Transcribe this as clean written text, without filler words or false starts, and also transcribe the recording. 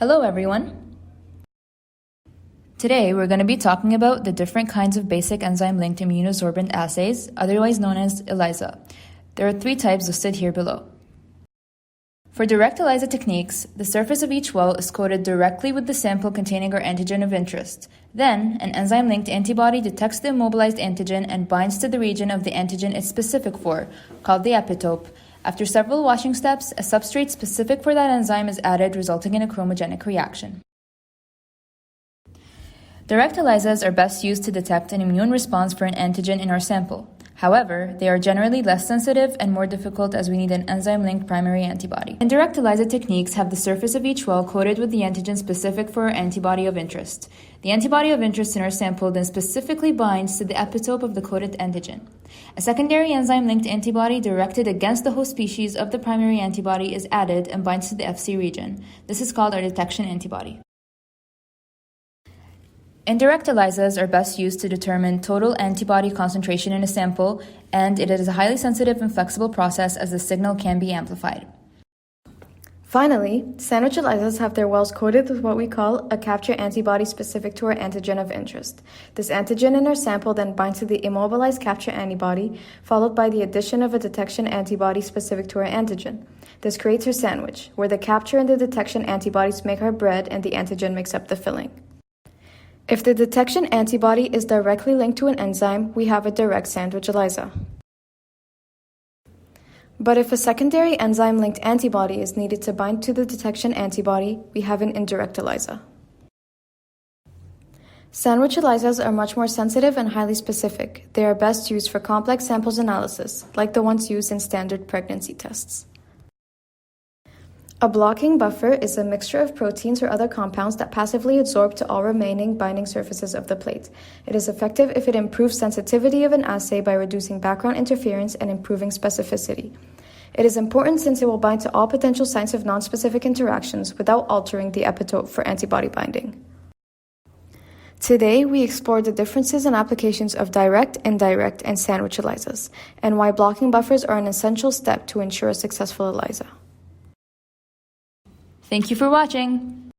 Hello everyone! Today we're going to be talking about the different kinds of basic enzyme-linked immunosorbent assays, otherwise known as ELISA. There are 3 types listed here below. For direct ELISA techniques, the surface of each well is coated directly with the sample containing our antigen of interest. Then, an enzyme-linked antibody detects the immobilized antigen and binds to the region of the antigen it's specific for, called the epitope. After several washing steps, a substrate specific for that enzyme is added, resulting in a chromogenic reaction. Direct ELISAs are best used to detect an immune response for an antigen in our sample. However, they are generally less sensitive and more difficult as we need an enzyme-linked primary antibody. Indirect ELISA techniques have the surface of each well coated with the antigen specific for our antibody of interest. The antibody of interest in our sample then specifically binds to the epitope of the coated antigen. A secondary enzyme-linked antibody directed against the host species of the primary antibody is added and binds to the Fc region. This is called our detection antibody. Indirect ELISAs are best used to determine total antibody concentration in a sample, and it is a highly sensitive and flexible process as the signal can be amplified. Finally, sandwich ELISAs have their wells coated with what we call a capture antibody specific to our antigen of interest. This antigen in our sample then binds to the immobilized capture antibody, followed by the addition of a detection antibody specific to our antigen. This creates our sandwich, where the capture and the detection antibodies make our bread and the antigen makes up the filling. If the detection antibody is directly linked to an enzyme, we have a direct sandwich ELISA. But if a secondary enzyme-linked antibody is needed to bind to the detection antibody, we have an indirect ELISA. Sandwich ELISAs are much more sensitive and highly specific. They are best used for complex samples analysis, like the ones used in standard pregnancy tests. A blocking buffer is a mixture of proteins or other compounds that passively adsorb to all remaining binding surfaces of the plate. It is effective if it improves sensitivity of an assay by reducing background interference and improving specificity. It is important since it will bind to all potential sites of nonspecific interactions without altering the epitope for antibody binding. Today, we explored the differences and applications of direct, indirect, and sandwich ELISAs, and why blocking buffers are an essential step to ensure a successful ELISA. Thank you for watching!